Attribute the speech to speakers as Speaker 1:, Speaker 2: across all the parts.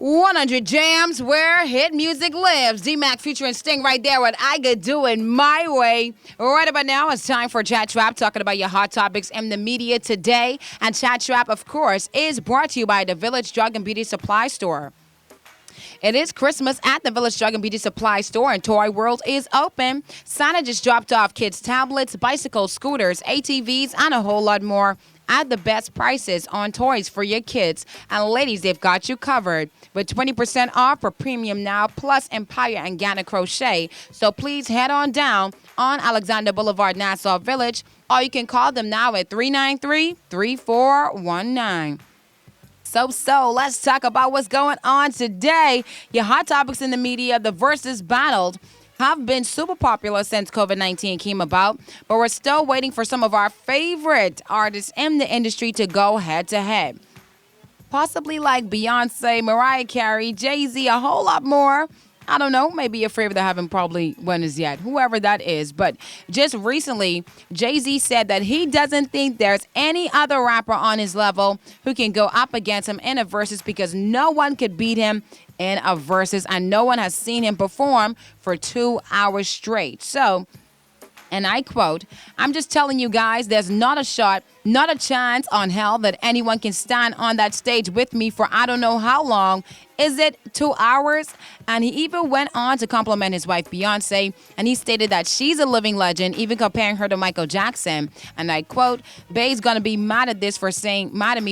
Speaker 1: 100 Jams, where hit music lives. D-Mac featuring Sting right there with I Could Do It My Way. Right about now, it's time for Chat Trap, talking about your hot topics in the media today. And Chat Trap, of course, is brought to you by the Village Drug and Beauty Supply Store. It is Christmas at the Village Drug and Beauty Supply Store, and Toy World is open. Santa just dropped off kids' tablets, bicycles, scooters, ATVs, and a whole lot more at the best prices on toys for your kids. And ladies, they've got you covered with 20% off for Premium Now, plus Empire and Ghana Crochet. So please head on down on Alexander Boulevard, Nassau Village, or you can call them now at 393-3419. So, let's talk about what's going on today. Your hot topics in the media, the Verzuz battles have been super popular since COVID-19 came about, but we're still waiting for some of our favorite artists in the industry to go head-to-head. Possibly like Beyonce, Mariah Carey, Jay-Z, a whole lot more. I don't know, maybe your favorite that haven't probably won as yet, whoever that is. But just recently, Jay-Z said that he doesn't think there's any other rapper on his level who can go up against him in a Verzuz, because no one could beat him in a Verzuz, and no one has seen him perform for 2 hours straight. So, and I quote, "I'm just telling you guys, there's not a shot, not a chance on hell that anyone can stand on that stage with me for I don't know how long. Is it 2 hours?" And he even went on to compliment his wife, Beyonce, and he stated that she's a living legend, even comparing her to Michael Jackson. And I quote, "Bae's gonna be mad at me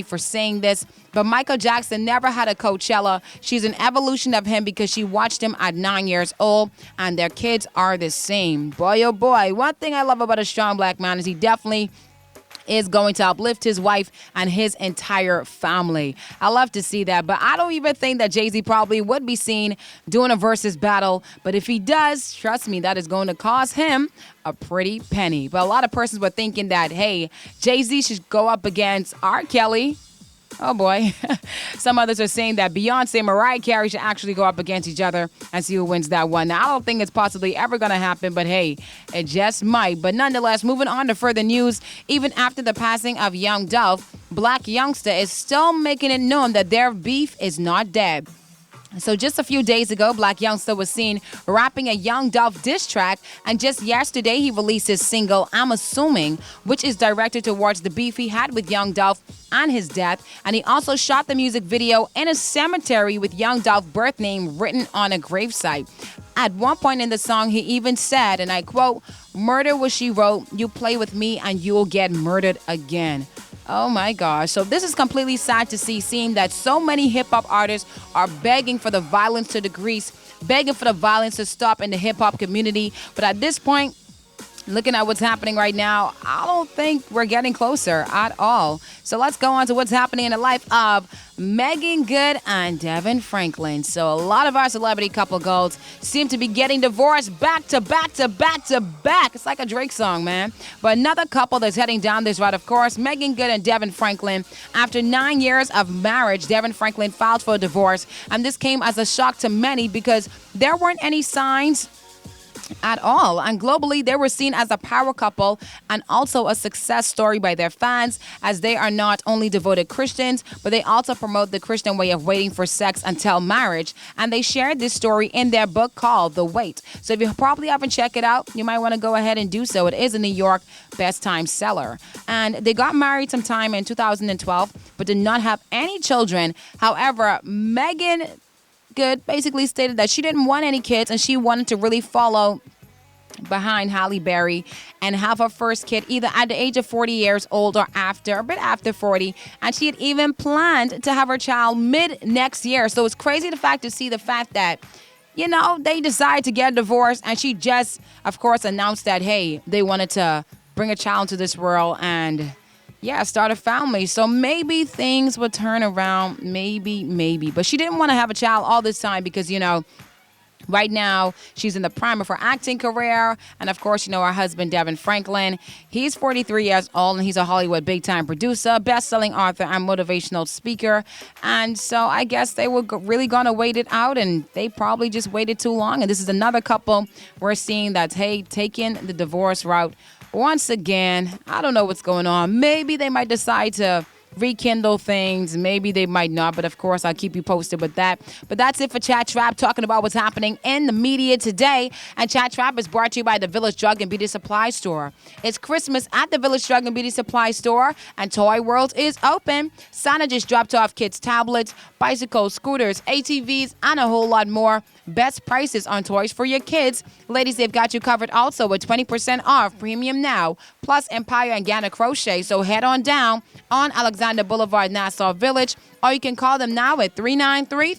Speaker 1: for saying this, but Michael Jackson never had a Coachella. She's an evolution of him because she watched him at 9 years old, and their kids are the same." Boy, oh boy. One thing I love about a strong black man is he definitely is going to uplift his wife and his entire family. I love to see that, but I don't even think that Jay-Z probably would be seen doing a Verzuz battle. But if he does, trust me, that is going to cost him a pretty penny. But a lot of persons were thinking that, hey, Jay-Z should go up against R. Kelly. Oh, boy. Some others are saying that Beyonce and Mariah Carey should actually go up against each other and see who wins that one. Now, I don't think it's possibly ever going to happen, but hey, it just might. But nonetheless, moving on to further news, even after the passing of Young Dolph, Black Youngster is still making it known that their beef is not dead. So just a few days ago, Black Youngster was seen rapping a Young Dolph diss track, and just yesterday he released his single, I'm Assuming, which is directed towards the beef he had with Young Dolph and his death. And he also shot the music video in a cemetery with Young Dolph's birth name written on a gravesite. At one point in the song, he even said, and I quote, "Murder what she wrote, you play with me and you'll get murdered again." Oh my gosh. So this is completely sad to see, seeing that so many hip-hop artists are begging for the violence to decrease, begging for the violence to stop in the hip-hop community. But at this point, looking at what's happening right now, I don't think we're getting closer at all. So let's go on to what's happening in the life of Megan Good and Devin Franklin. So a lot of our celebrity couple goals seem to be getting divorced back to back to back to back. It's like a Drake song, man. But another couple that's heading down this route, of course, Megan Good and Devin Franklin. After 9 years of marriage, Devin Franklin filed for a divorce. And this came as a shock to many because there weren't any signs at all. And globally, they were seen as a power couple and also a success story by their fans, as they are not only devoted Christians, but they also promote the Christian way of waiting for sex until marriage. And they shared this story in their book called The Wait. So if you probably haven't checked it out, you might want to go ahead and do so. It is a New York best-time seller. And they got married sometime in 2012, but did not have any children. However, Megan Good basically stated that she didn't want any kids and she wanted to really follow behind Halle Berry and have her first kid either at the age of 40 years old or after, a bit after 40. And she had even planned to have her child mid next year. So it's crazy to see the fact that, you know, they decided to get divorced, and she just, of course, announced that, hey, they wanted to bring a child into this world and start a family. So maybe things would turn around. Maybe. But she didn't want to have a child all this time because, you know, right now she's in the prime of her acting career. And of course, you know, her husband, Devin Franklin, he's 43 years old and he's a Hollywood big-time producer, best-selling author, and motivational speaker. And so I guess they were really going to wait it out, and they probably just waited too long. And this is another couple we're seeing that's, hey, taking the divorce route once again. I don't know what's going on. Maybe they might decide to rekindle things. Maybe they might not, but of course, I'll keep you posted with that. But that's it for Chat Trap, talking about what's happening in the media today. And Chat Trap is brought to you by the Village Drug and Beauty Supply Store. It's Christmas at the Village Drug and Beauty Supply Store, and Toy World is open. Santa just dropped off kids' tablets, bicycles, scooters, ATVs, and a whole lot more. Best prices on toys for your kids. Ladies, they've got you covered also with 20% off Premium Now, plus Empire and Ghana Crochet. So head on down on Alexander Boulevard, Nassau Village, or you can call them now at 393